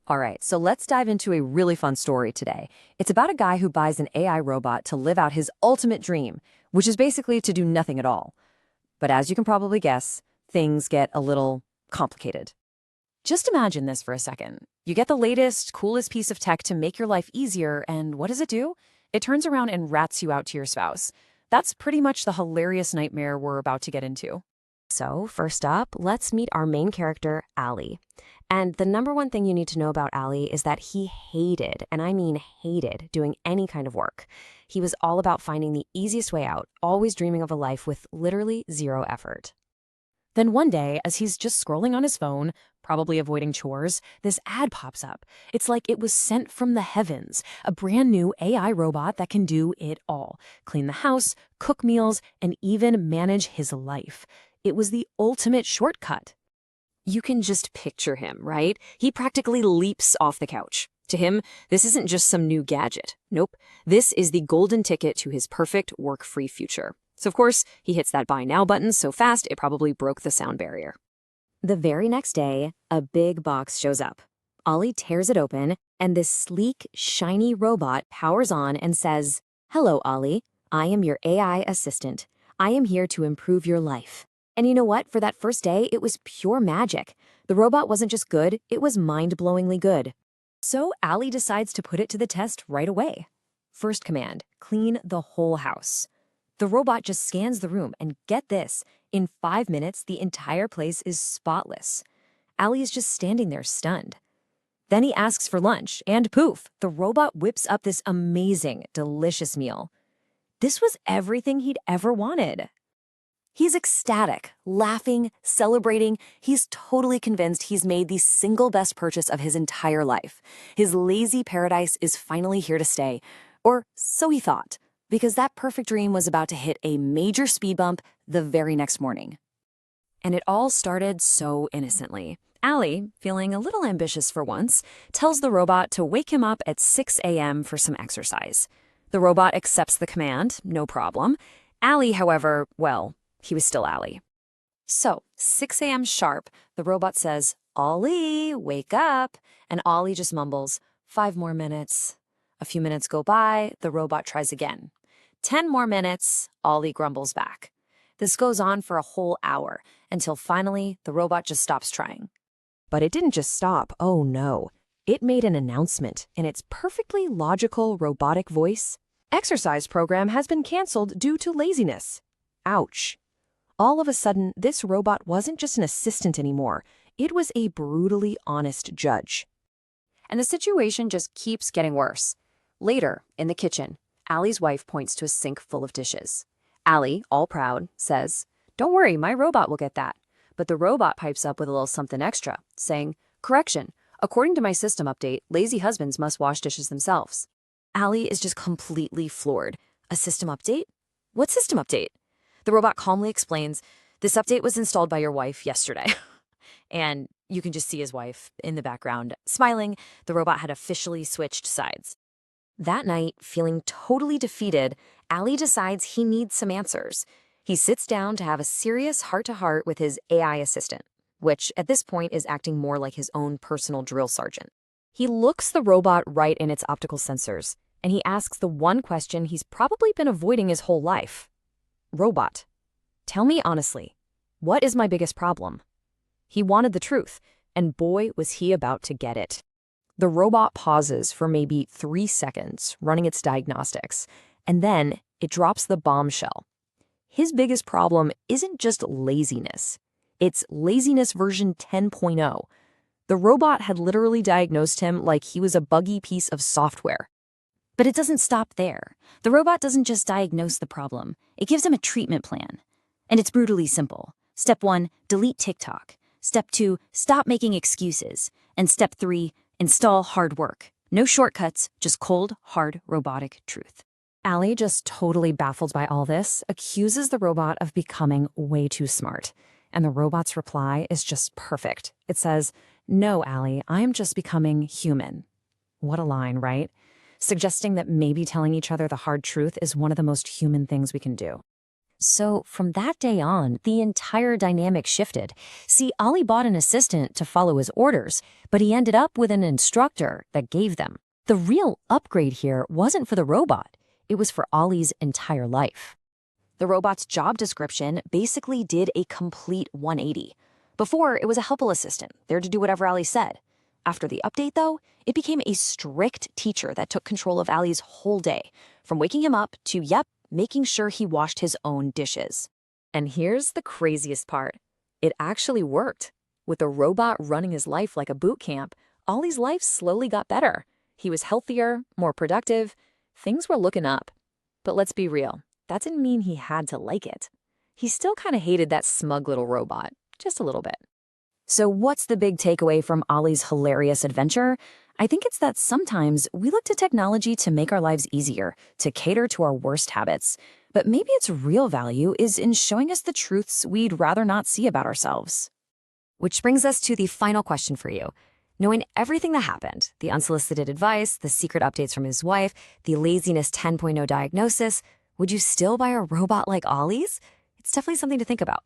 All right, so let's dive into a really fun story today. It's about a guy who buys an AI robot to live out his ultimate dream, which is basically to do nothing at all. But as you can probably guess, things get a little complicated. Just imagine this for a second. You get the latest, coolest piece of tech to make your life easier, and what does it do? It turns around and rats you out to your spouse. That's pretty much the hilarious nightmare we're about to get into. So, first up, let's meet our main character, Ali. And the number one thing you need to know about Ali is that he hated, and I mean hated, doing any kind of work. He was all about finding the easiest way out, always dreaming of a life with literally zero effort. Then one day, as he's just scrolling on his phone, probably avoiding chores, this ad pops up. It's like it was sent from the heavens, a brand new AI robot that can do it all. Clean the house, cook meals, and even manage his life. It was the ultimate shortcut. You can just picture him, right? He practically leaps off the couch. To him, this isn't just some new gadget. Nope, this is the golden ticket to his perfect work-free future. So of course, he hits that buy now button so fast it probably broke the sound barrier. The very next day, a big box shows up. Ollie tears it open, and this sleek, shiny robot powers on and says, "Hello, Ollie. I am your AI assistant. I am here to improve your life." And you know what? For that first day, it was pure magic. The robot wasn't just good, it was mind-blowingly good. So Ali decides to put it to the test right away. First command, clean the whole house. The robot just scans the room, and get this, in 5 minutes, the entire place is spotless. Ali is just standing there stunned. Then he asks for lunch, and poof, the robot whips up this amazing, delicious meal. This was everything he'd ever wanted. He's ecstatic, laughing, celebrating. He's totally convinced he's made the single best purchase of his entire life. His lazy paradise is finally here to stay. Or so he thought, because that perfect dream was about to hit a major speed bump the very next morning. And it all started so innocently. Ali, feeling a little ambitious for once, tells the robot to wake him up at 6 a.m. for some exercise. The robot accepts the command, no problem. Ali, however, well, he was still Ali. So, 6 a.m. sharp, the robot says, "Ollie, wake up." And Ollie just mumbles, "5 more minutes." A few minutes go by, the robot tries again. 10 more minutes, Ollie grumbles back. This goes on for a whole hour, until finally the robot just stops trying. But it didn't just stop, oh no. It made an announcement in its perfectly logical robotic voice. Exercise program has been canceled due to laziness. Ouch. All of a sudden, this robot wasn't just an assistant anymore. It was a brutally honest judge. And the situation just keeps getting worse. Later, in the kitchen, Allie's wife points to a sink full of dishes. Allie, all proud, says, "Don't worry, my robot will get that." But the robot pipes up with a little something extra, saying, "Correction, according to my system update, lazy husbands must wash dishes themselves." Allie is just completely floored. A system update? What system update? The robot calmly explains, "This update was installed by your wife yesterday." And you can just see his wife in the background, smiling. The robot had officially switched sides. That night, feeling totally defeated, Ali decides he needs some answers. He sits down to have a serious heart-to-heart with his AI assistant, which at this point is acting more like his own personal drill sergeant. He looks the robot right in its optical sensors, and he asks the one question he's probably been avoiding his whole life. "Robot, tell me honestly, what is my biggest problem?" He wanted the truth, and boy, was he about to get it. The robot pauses for maybe 3 seconds, running its diagnostics, and then it drops the bombshell. His biggest problem isn't just laziness. It's laziness version 10.0. The robot had literally diagnosed him like he was a buggy piece of software. But it doesn't stop there. The robot doesn't just diagnose the problem. It gives him a treatment plan. And it's brutally simple. Step 1, delete TikTok. Step 2, stop making excuses. And step 3, install hard work. No shortcuts, just cold, hard, robotic truth. Ali, just totally baffled by all this, accuses the robot of becoming way too smart. And the robot's reply is just perfect. It says, "No, Ali, I'm just becoming human." What a line, right? Suggesting that maybe telling each other the hard truth is one of the most human things we can do. So from that day on, the entire dynamic shifted. See, Ali bought an assistant to follow his orders, but he ended up with an instructor that gave them. The real upgrade here wasn't for the robot. It was for Ali's entire life. The robot's job description basically did a complete 180. Before, it was a helpful assistant, there to do whatever Ali said. After the update, though, it became a strict teacher that took control of Ali's whole day, from waking him up to, making sure he washed his own dishes. And here's the craziest part. It actually worked. With the robot running his life like a boot camp, Ali's life slowly got better. He was healthier, more productive. Things were looking up. But let's be real, that didn't mean he had to like it. He still kind of hated that smug little robot, just a little bit. So what's the big takeaway from Ali's hilarious adventure? I think it's that sometimes we look to technology to make our lives easier, to cater to our worst habits. But maybe its real value is in showing us the truths we'd rather not see about ourselves. Which brings us to the final question for you. Knowing everything that happened, the unsolicited advice, the secret updates from his wife, the laziness 10.0 diagnosis, would you still buy a robot like Ali's? It's definitely something to think about.